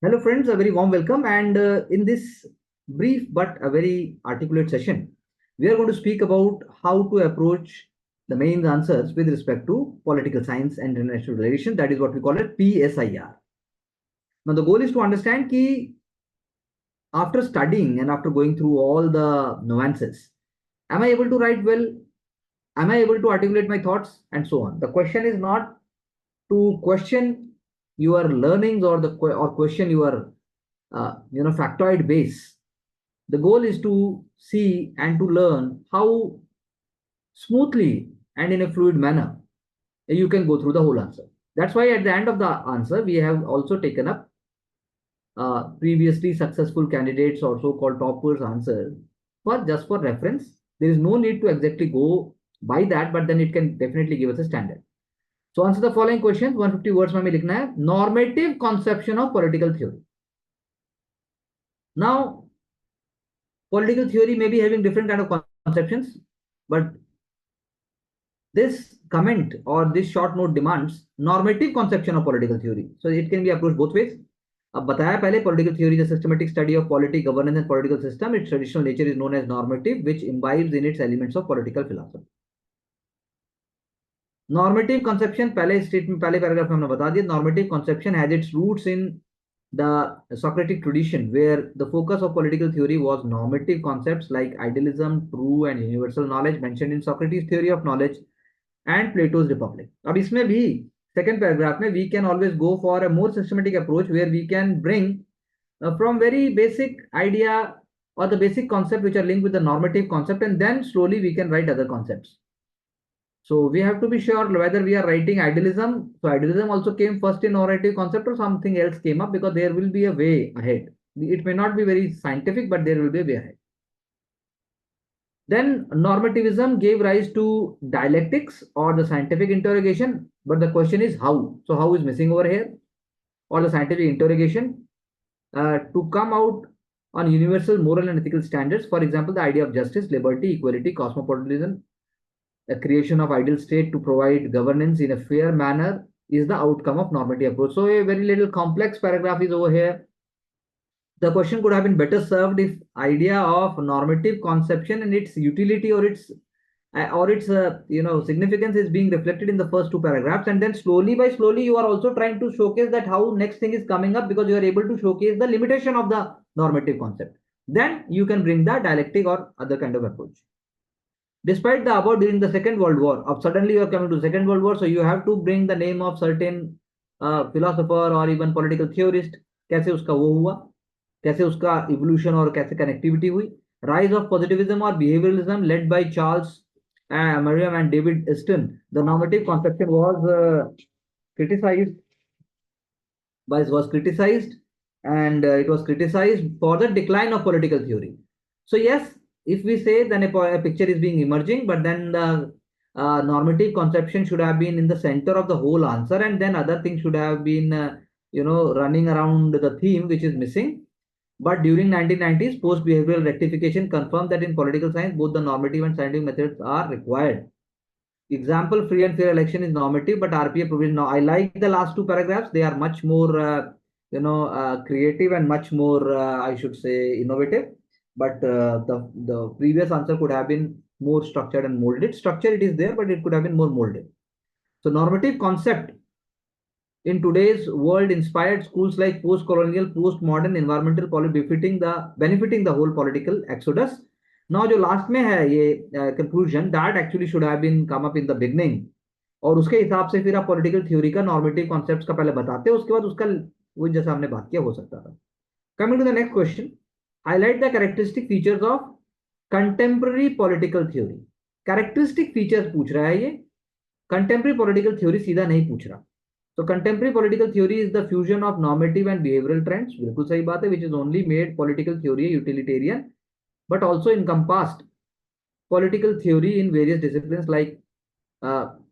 Hello, friends, a very warm welcome. And in this brief but a very articulate session, we are going to speak about how to approach the main answers with respect to political science and international relations. That is what we call it PSIR. Now, the goal is to understand key after studying and after going through all the nuances, am I able to write well? Am I able to articulate my thoughts? And so on. The question is not to question your learnings or or question your factoid base. The goal is to see and to learn how smoothly and in a fluid manner you can go through the whole answer. That's why at the end of the answer we have also taken up previously successful candidates or so-called toppers answers for just for reference. There is no need to exactly go by that, but then it can definitely give us a standard. So answer the following questions. 150 words में लिखना है. Normative conception of political theory. Now, political theory may be having different kind of conceptions, but this comment or this short note demands normative conception of political theory. So it can be approached both ways. अब बताया पहले political theory is a systematic study of polity, governance and political system. Its traditional nature is known as normative, which imbibes in its elements of political philosophy. Normative conception पहले statement पहले paragraph में हमने बता दिया. Normative conception has its roots in the Socratic tradition, where the focus of political theory was normative concepts like idealism, true and universal knowledge mentioned in Socrates' theory of knowledge and Plato's Republic. अब इसमें भी second paragraph में we can always go for a more systematic approach where we can bring from very basic idea or the basic concept which are linked with the normative concept, and then slowly we can write other concepts. So we have to be sure whether we are writing idealism. So idealism also came first in normative concept or something else came up, because there will be a way ahead. It may not be very scientific, but there will be a way ahead. Then normativism gave rise to dialectics or the scientific interrogation. But the question is how? So how is missing over here? Or the scientific interrogation to come out on universal moral and ethical standards. For example, the idea of justice, liberty, equality, cosmopolitanism, a creation of ideal state to provide governance in a fair manner is the outcome of normative approach. So a very little complex paragraph is over here. The question could have been better served if idea of normative conception and its utility or its significance is being reflected in the first two paragraphs, and then slowly by slowly you are also trying to showcase that how next thing is coming up, because you are able to showcase the limitation of the normative concept. Then you can bring the dialectic or other kind of approach. Despite the above, during the Second World War, suddenly you are coming to Second World War, so you have to bring the name of certain philosopher or even political theorist. कैसे उसका वो हुआ, कैसे उसका evolution और कैसे connectivity हुई. Rise of positivism or behavioralism led by Charles Merriam and David Easton. The normative conception was criticized and it was criticized for the decline of political theory. So yes, if we say then a picture is being emerging, but then the normative conception should have been in the center of the whole answer, and then other things should have been running around the theme, which is missing. But during 1990s, post-behavioral rectification confirmed that in political science, both the normative and scientific methods are required. Example, free and fair election is normative, but RPA provision. Now, I like the last two paragraphs. They are much more, creative and much more, I should say, innovative. But the previous answer could have been more structured and molded. Structure it is there, but it could have been more molded. So normative concept in today's world inspired schools like post-colonial, post-modern environmental policy benefiting the whole political exodus. Now जो last में है ये conclusion that actually should have been come up in the beginning, और उसके हिसाब से फिर आप पॉलिटिकल थ्योरी का नॉर्मेटिव कॉन्सेप्ट्स का पहले बताते हैं, उसके बाद उसका वो जैसा हमने बात किया हो सकता था. Coming to the next question, highlight the characteristic features of contemporary political theory. Characteristic features पूछ रहा है ये, कंटेम्पररी पॉलिटिकल थ्योरी सीधा नहीं पूछ रहा. So contemporary political theory is the fusion of normative and behavioral trends. बिल्कुल सही बात है, which is only made political theory utilitarian, but also encompassed political theory in various disciplines like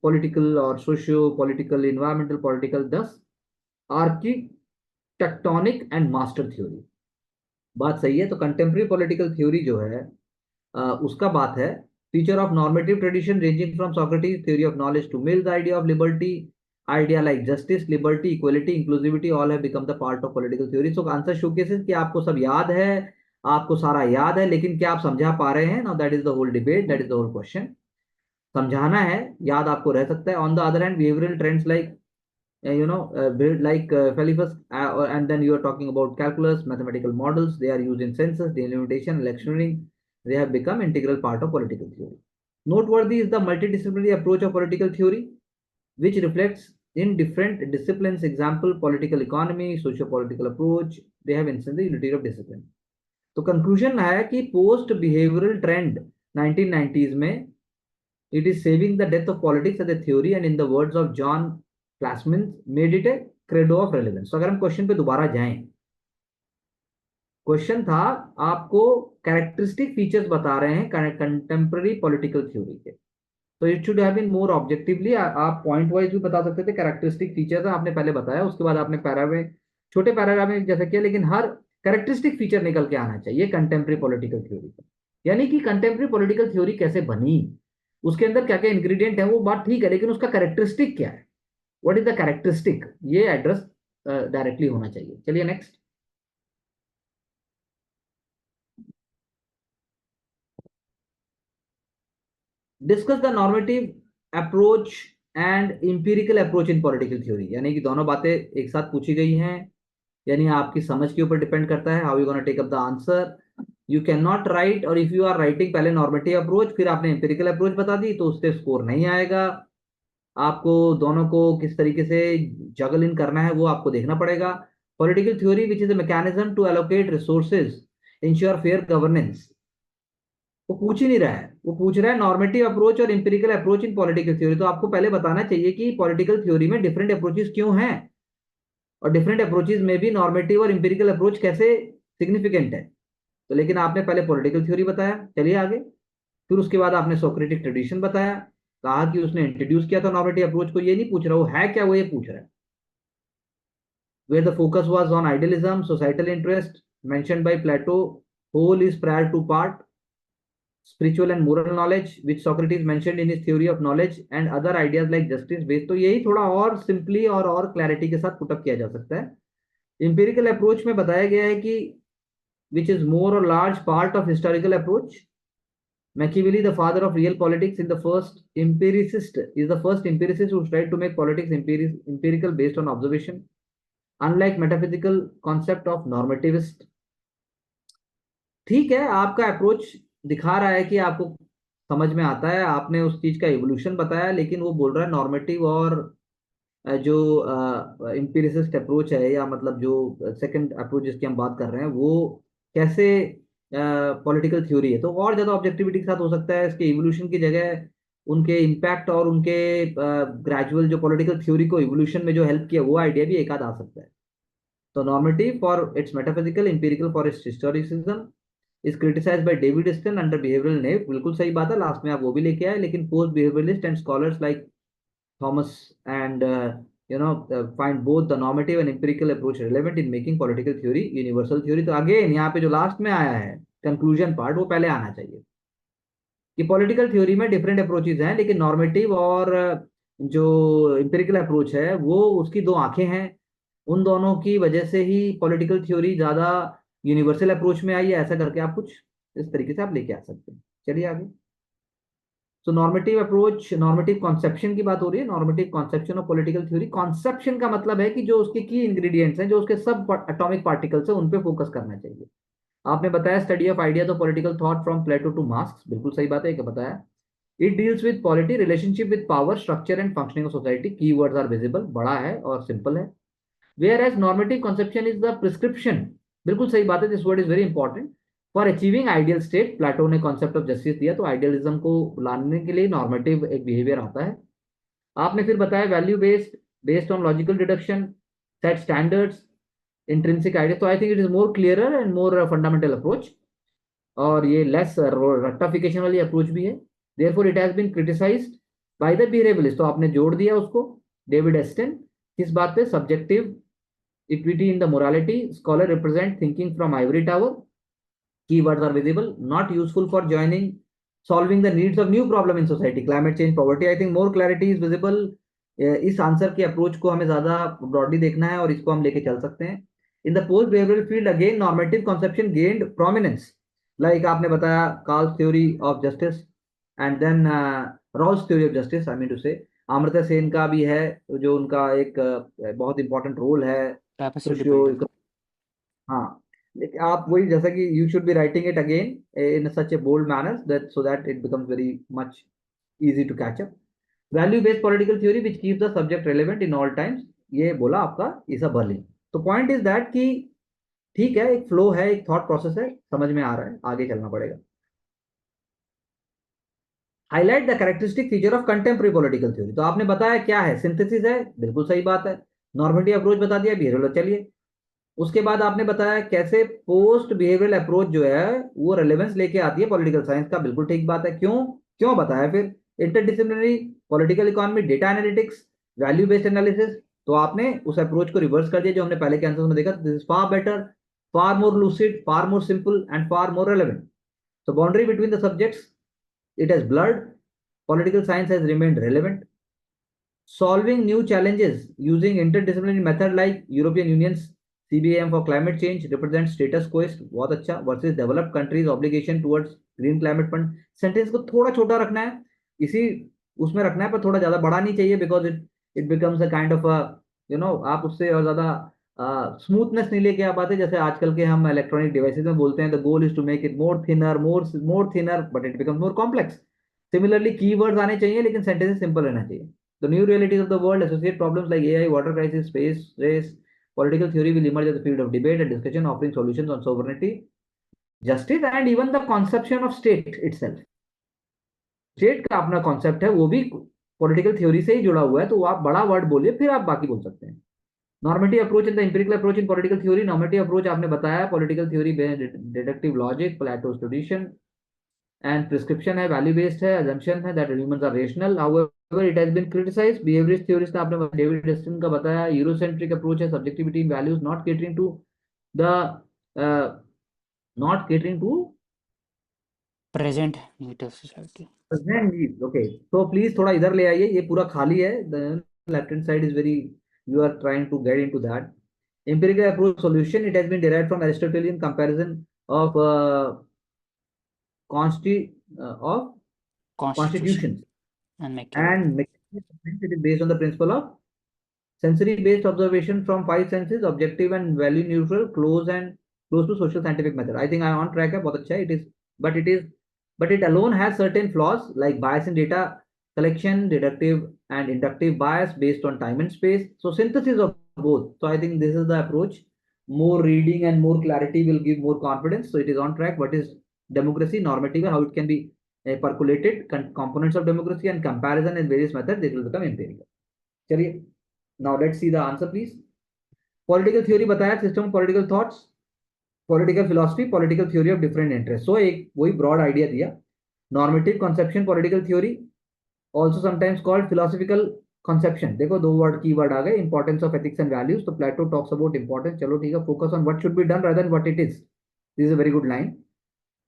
political or socio-political, environmental, political, thus architectonic and master theory. बात सही है. तो contemporary political theory जो है उसका बात है feature of normative tradition ranging from Socrates' theory of knowledge to Mill's idea of liberty, idea like justice, liberty, equality, inclusivity all have become the part of political theory. So answer showcases कि आपको सब याद है, आपको सारा याद है, लेकिन क्या आप समझा पा रहे हैं? Now that is the whole debate, that is the whole question. समझाना है, याद आपको रह सकता है. On the other hand, behavioral trends like Philippus, and then you are talking about calculus, mathematical models. They are used in census, delimitation, electioneering. They have become integral part of political theory. Noteworthy is the multidisciplinary approach of political theory, which reflects in different disciplines. Example, political economy, socio-political approach. They have instanced the unity of discipline. तो conclusion है कि post behavioural trend 1990s में it is saving the death of politics as a theory, and in the words of John Classman, made it a credo of relevance. तो अगर हम question पे दोबारा जाएं, क्वेश्चन था आपको कैरेक्टरिस्टिक फीचर्स बता रहे हैं कंटेम्पररी पॉलिटिकल थ्योरी के, तो it should have been more objectively. आप पॉइंट वाइज भी बता सकते थे कैरेक्टरिस्टिक फीचर्स आपने पहले बताया, उसके बाद आपने पैरा में छोटे पैराग्राफ में जैसा किया, लेकिन हर कैरेक्टरिस्टिक फीचर निकल के आना चाहिए कंटेम्पररी पॉलिटिकल थ्योरी का. यानी कि कंटेम्पररी पॉलिटिकल थ्योरी कैसे बनी, उसके अंदर क्या क्या इंग्रेडिएंट है वो बात ठीक है, लेकिन उसका कैरेक्टरिस्टिक क्या है, व्हाट इज द कैरेक्टरिस्टिक, ये एड्रेस डायरेक्टली होना चाहिए. चलिए next. Discuss the normative approach and empirical approach in political theory. यानी कि दोनों बातें एक साथ पूछी गई हैं, यानी आपकी समझ के ऊपर डिपेंड करता है how you gonna take up the answer. You can not write, और इफ यू आर राइटिंग पहले नॉर्मेटिव अप्रोच फिर आपने इंपिरिकल अप्रोच बता दी तो उससे स्कोर नहीं आएगा. आपको दोनों को किस तरीके से जगल इन करना है वो आपको देखना पड़ेगा. Political theory which is a mechanism to allocate resources, ensure fair governance, वो पूछ ही नहीं रहा है, वो पूछ रहा है नॉर्मेटिव अप्रोच और empirical approach in political theory. तो आपको पहले बताना चाहिए कि पॉलिटिकल थ्योरी में डिफरेंट अप्रोचेस क्यों हैं, और डिफरेंट अप्रोचेस में भी नॉर्मेटिव और इंपिरिकल अप्रोच कैसे सिग्निफिकेंट है. तो लेकिन आपने पहले पॉलिटिकल थ्योरी बताया, चलिए आगे. फिर उसके बाद आपने सोक्रेटिक ट्रेडिशन बताया, कहा कि उसने इंट्रोड्यूस किया था नॉर्मेटिव अप्रोच को. ये नहीं पूछ रहा वो है क्या, वो ये पूछ रहा है. Where the focus was on idealism, societal interest mentioned by Plato, whole is prior to part, spiritual and moral knowledge which Socrates mentioned in his theory of knowledge, and other ideas like justice based. तो यही थोड़ा और simply और clarity के साथ put up किया जा सकता है. इंपिरिकल अप्रोच में बताया गया है कि which is more or large part of historical approach. Machiavelli, the father of real politics, in the first empiricist, is the first empiricist who tried to make politics empirical based on observation, unlike metaphysical concept of normativist. ठीक है, आपका approach दिखा रहा है कि आपको समझ में आता है, आपने उस चीज का इवोल्यूशन बताया, लेकिन वो बोल रहा है नॉर्मेटिव और जो इंपीरिसिस्ट अप्रोच है, या मतलब जो सेकंड अप्रोच जिसकी हम बात कर रहे हैं, वो कैसे पॉलिटिकल थ्योरी है. तो और ज्यादा ऑब्जेक्टिविटी के साथ हो सकता है. इसके इवोल्यूशन की जगह उनके इम्पैक्ट और उनके ग्रेजुअल जो पॉलिटिकल थ्योरी को इवोल्यूशन में जो हेल्प किया वो आइडिया भी एक आध आ सकता है. तो normative for its metaphysical, empirical for its historicism, is criticised by David Easton under behavioural wave. बिल्कुल सही बात है, लास्ट में आप वो भी लेके आए. लेकिन post behaviouralist and scholars like Thomas and find both the normative and empirical approach relevant in making political theory universal theory. तो अगेन यहाँ पे जो लास्ट में आया है कंक्लूजन पार्ट, वो पहले आना चाहिए कि पॉलिटिकल थ्योरी में डिफरेंट अप्रोचेज हैं, लेकिन नॉर्मेटिव और जो इंपेरिकल अप्रोच है वो उसकी दो आंखें हैं. उन दोनों की वजह से ही पॉलिटिकल थ्योरी ज्यादा यूनिवर्सल अप्रोच में आई है. ऐसा करके आप कुछ इस तरीके से आप लेके आ सकते हैं. चलिए आगे. तो नॉर्मेटिव अप्रोच, नॉर्मेटिव कॉन्सेप्शन की बात हो रही है. Normative conception of political theory. Conception का मतलब है कि जो उसके की इंग्रेडिएंट्स हैं, जो उसके सब एटॉमिक पार्टिकल्स हैं, उन पे फोकस करना चाहिए. आपने बताया study of ideas of political thought from Plato to Marx. बिल्कुल सही बात है, क्या बताया. It deals with polity, relationship with power, structure and functioning of society. Key words are visible, बड़ा है और सिंपल है. Whereas normative conception is the prescription. बिल्कुल सही बात है, this word is very important. For achieving ideal state, Plato ने concept of justice दिया, तो आइडियलिज्म को लाने के लिए नॉर्मेटिव एक बिहेवियर आता है. आपने फिर बताया value based, based on logical deduction, set standards, intrinsic idea. तो I think it is more clearer and more fundamental approach, और ये लेस रट्टाफिकेशन वाली अप्रोच भी है. Therefore it has been criticised by the behaviouralist. तो आपने जोड़ दिया उसको, डेविड एस्टन. किस बात पे? Subjective equity in the morality, scholar represent thinking from Ivory tower, keywords are visible, not useful for joining solving the needs of new problem in society, climate change, poverty. I think more clarity is visible इस answer के approach को हमें ज्यादा broadly देखना है और इसको हम लेके चल सकते हैं। In the post behavioral field again normative conception gained prominence, like आपने बताया Karl theory of justice and then Rawls theory of justice, I mean to say Amartya Sen का भी है, जो उनका एक बहुत इंपॉर्टेंट रोल है कैपेसिटी सोशियो। बिल्डिंग। हाँ, लेकिन आप वही जैसा कि you should be writing it again in such a bold manner that so that it becomes very much easy to catch up. Value based political theory which keeps the subject relevant in all times, ये बोला आपका ईसा Berlin. तो point is that कि ठीक है, एक flow है, एक थॉट प्रोसेस है, समझ में आ रहा है, आगे चलना पड़ेगा। Highlight the characteristic feature of contemporary political theory, तो आपने बताया क्या है, सिंथेसिस है, बिल्कुल सही बात है। नॉर्मेटिव अप्रोच बता दिया, बिहेवियरल, चलिए उसके बाद आपने बताया कैसे पोस्ट बिहेवियरल अप्रोच जो है वो रेलेवेंस लेके आती है पॉलिटिकल साइंस का, बिल्कुल ठीक बात है। क्यों क्यों बताया फिर, interdisciplinary, political economy, data analytics, value based analysis, तो आपने उस अप्रोच को रिवर्स कर दिया जो हमने पहले के आंसर में देखा, this is far better, far more lucid, far more simple and far more relevant. So boundary between the subjects, it has blurred, political science has remained relevant, solving new challenges using interdisciplinary method like European Union's CBAM for climate change represents status quo, बहुत अच्छा, versus developed countries obligation towards green climate fund। Sentence को थोड़ा छोटा रखना है, इसी उसमें रखना है, पर थोड़ा ज्यादा बड़ा नहीं चाहिए, because it becomes a kind of आप उससे और ज्यादा स्मूथनेस नहीं लेके आ पाते, जैसे आजकल के हम इलेक्ट्रॉनिक डिवाइसेस में बोलते हैं the goal is to make it more thinner, more thinner, but it becomes more complex. Similarly keywords आने चाहिए लेकिन सेंटेंस सिंपल रहना चाहिए। The new realities of the world associate problems like AI, water crisis, space race. Political theory will emerge as a field of debate and discussion, offering solutions on sovereignty, justice, and even the conception of state itself. State का अपना concept है, वो भी political theory से ही जुड़ा हुआ है, तो आप बड़ा वर्ड बोलिए फिर आप बाकी बोल सकते हैं। Normative approach in the empirical approach in political theory, normative approach आपने बताया political theory deductive logic, plateaus tradition and prescription है, value based है, assumption है that humans are rational, however it has been criticized। behaviorist theorist ने आपने David Dustin का बताया, Eurocentric approach है, subjectivity in values, not catering to the uh, not catering to present need of society. present needs। okay, so please थोड़ा इधर ले आइए, ये पूरा खाली है, the left hand side is very, you are trying to get into that। empirical approach solution, it has been derived from Aristotelian comparison of of constitution constitutions and Machiavelli. and it is based on the principle of sensory based observation from five senses, objective and value neutral, close to social scientific method। I think I am on track है, बहुत अच्छा है। it is but it alone has certain flaws like bias in data collection, deductive and inductive bias based on time and space, so synthesis of both। So I think this is the approach, more reading and more clarity will give more confidence, so it is on track। what is democracy, normative, how it can be percolated, components of democracy and comparison in various methods, it will become empirical। चलिए, now let's see the answer please। Political theory बताया, system of political thoughts, political philosophy, political theory of different interest, so एक वही broad idea दिया। Normative conception political theory, also sometimes called philosophical conception, देखो दो word key word आ गए, importance of ethics and values, तो Plato talks about importance, चलो ठीक है, focus on what should be done rather than what it is, this is a very good line.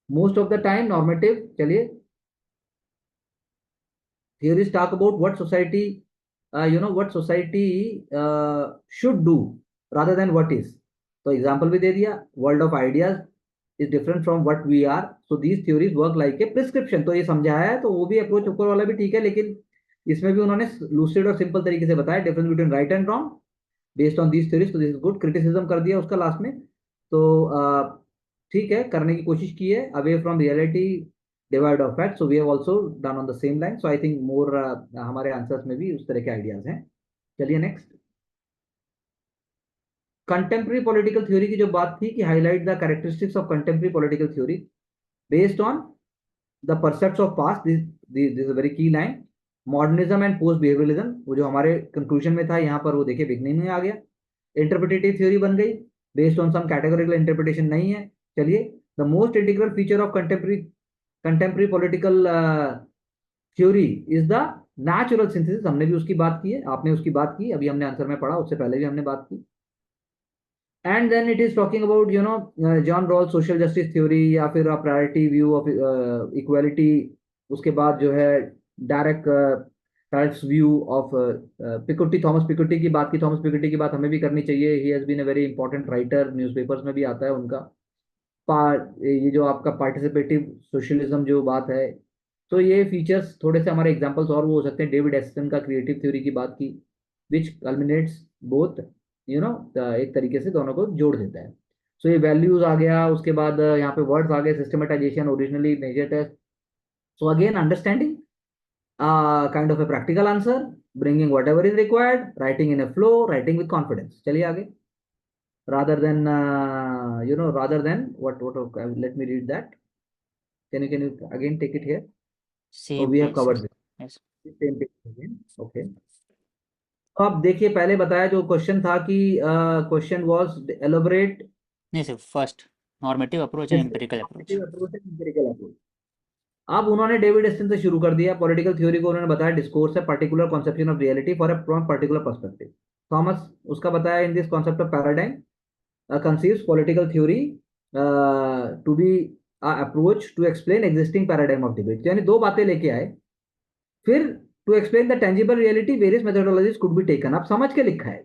Most of the time normative, चलिए theories talk about what society what society should do rather than what is, तो example भी दे दिया, world of ideas is different from what we are, so these theories work like a prescription, तो ये समझाया है, तो वो भी अप्रोच ऊपर वाला भी ठीक है, लेकिन इसमें भी उन्होंने लूसिड और सिंपल तरीके से बताया difference between right and wrong based on these theories, तो दिस इज गुड। क्रिटिसिज्म कर दिया उसका लास्ट में, तो ठीक है, करने की कोशिश की है, away from reality, divide of fact, so we have also done on the same line, so I think more हमारे आंसर्स में भी उस तरह के आइडियाज हैं। चलिए नेक्स्ट, कंटेम्प्रेरी पॉलिटिकल थ्योरी की जो बात थी कि highlight the characteristics of contemporary political theory based on the percepts of past, this is a very key line. Modernism and post behaviouralism, वो जो हमारे कंक्लूजन में था, यहाँ पर वो देखिए बिगनिंग में आ गया। इंटरप्रिटेटिव थ्योरी बन गई, based on some categorical interpretation नहीं है। चलिए, the most integral feature of contemporary political theory is the natural synthesis, हमने भी उसकी बात की है, आपने उसकी बात की, अभी हमने आंसर में पढ़ा, उससे पहले भी हमने बात की। And then it is talking about John Rawls social justice theory, या फिर प्रायोरिटी व्यू ऑफ इक्वालिटी, उसके बाद जो है direct types view of Piketty, Thomas Piketty की बात की, थॉमस पिकुटी की बात हमें भी करनी चाहिए। He has been a very important writer, newspapers में भी आता है उनका। ये जो आपका पार्टिसिपेटिव सोशलिज्म जो बात है, तो ये फीचर्स थोड़े से हमारे एग्जांपल्स और वो हो सकते हैं। डेविड एस्टन का क्रिएटिव थ्योरी की बात की, विच कल्मिनेट्स बोथ, एक तरीके से दोनों को जोड़ देता है। सो ये वैल्यूज आ गया, उसके बाद यहाँ पे वर्ड्स आ गए, systematization, originally major test. So again understanding, kind of a practical answer, bringing whatever is required, writing in a flow, writing with confidence. चलिए आगे। rather than rather than what let me read that. Can you again take it here? Oh, Same we have page, sir. covered this. Yes. Same page again. Okay. तो आप देखिए, पहले बताया जो question था कि क्वेश्चन वाज एलोबरेट नहीं sir, first normative approach and empirical approach. Approach and empirical approach. अब उन्होंने डेविड एस्टन से शुरू कर दिया। पॉलिटिकल थ्योरी को उन्होंने बताया डिस्कोर्स है, particular conception of reality for a particular perspective. Thomas उसका बताया in this concept of paradigm conceives political theory to be a approach to explain existing paradigm of debate। यानी दो बातें लेके आए। फिर to explain the tangible reality various methodologies could be taken। आप समझ के लिखा है।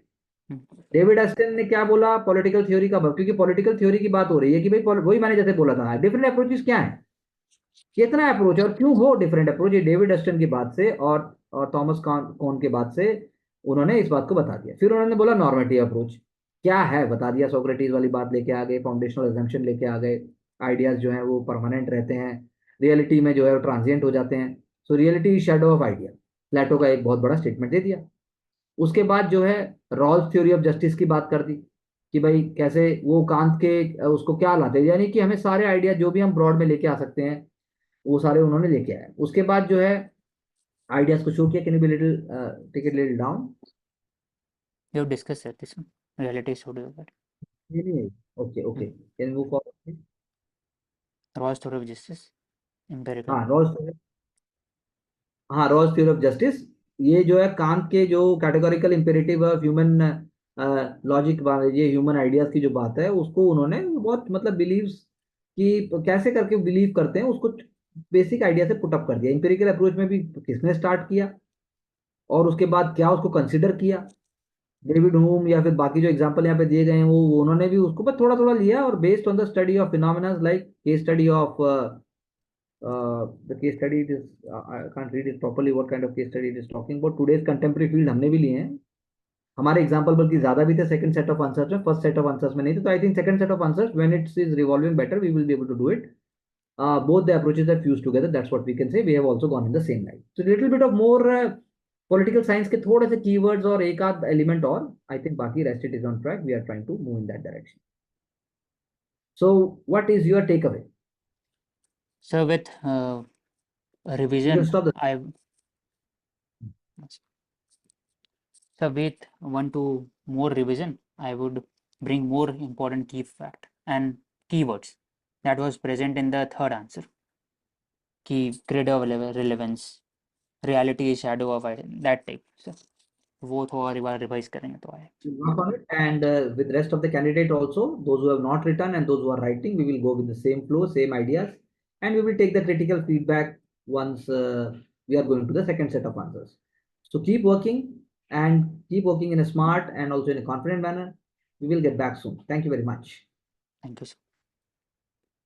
डेविड एस्टन ने क्या बोला पॉलिटिकल थ्योरी का, क्योंकि पॉलिटिकल थ्योरी की बात हो रही है कि भाई वही मैंने जैसे बोला था, डिफरेंट अप्रोचेस क्या है, कितना अप्रोच और क्यों हो डिफरेंट अप्रोच। ये डेविड एस्टन की बात से और थॉमस कॉन के बात से उन्होंने इस बात को बता दिया। फिर उन्होंने बोला नॉर्मेटिव अप्रोच क्या है, बता दिया। सोक्रेटिस वाली बात लेके आ गए, फाउंडेशनल एजम्पशन लेके आ गए, आइडियाज जो हैं वो परमानेंट रहते हैं, रियलिटी में जो है वो ट्रांजिएंट हो जाते हैं। So reality shadow of idea, Plato का एक बहुत बड़ा स्टेटमेंट दे दिया। उसके बाद जो है रॉल्स थ्योरी ऑफ जस्टिस की बात कर दी कि भाई कैसे वो कांत के उसको क्या लाते हैं, यानी कि हमें सारे आइडिया जो भी हम ब्रॉड में लेके आ सकते हैं वो सारे उन्होंने लेके आए। उसके बाद जो है आइडियाज को शो किया। Can you be little take it little down? You have discussed sir, this one. Reality should be that. नहीं, okay okay, can you for? Rawls theory of justice, empirical. हाँ रॉल्स, हाँ Rawls theory of justice. ये जो है कांत के जो categorical imperative of human logic, ये human ideas की जो बात है उसको उन्होंने बहुत मतलब बिलीव्स कि कैसे करके बिलीव करते हैं उसको बेसिक आइडिया से पुटअप कर दिया। इंपेरिकल अप्रोच में भी किसने स्टार्ट किया और उसके बाद क्या उसको कंसिडर किया, डेविड ह्यूम या फिर बाकी जो एग्जांपल यहाँ पे दिए गए हैं वो उन्होंने भी उसको बस थोड़ा थोड़ा लिया, और based on the study of phenomena like case study of the case study it is I can't read it properly what kind of case study it is talking about। today's contemporary field हमने भी लिए हैं, हमारे example बल्कि ज्यादा भी थे second set of answers में, फर्स्ट सेट ऑफ आंसर्स में नहीं थे। तो I think second set of answers when it's is revolving better we will be able to do it. Both the approaches are fused together, that's what we can say। we have also gone in the same line, so little bit of more political science के थोड़े से keywords और एक आध element और I think, बाकी rest it is on track, we are trying to move in that direction। so what is your takeaway? So with You can revision, stop the so with one to more revision, I would bring more important key fact and keywords that was present in the third answer. Key grid of relevance, reality is shadow of that type. So वो थोड़ा एक बार revise करेंगे तो आए। work on it, and with rest of the candidate also, those who have not written and those who are writing, we will go with the same flow, same ideas, and we will take the critical feedback once we are going to the second set of answers। So keep working and keep working in a smart and also in a confident manner। We will get back soon। Thank you very much। Thank you, sir.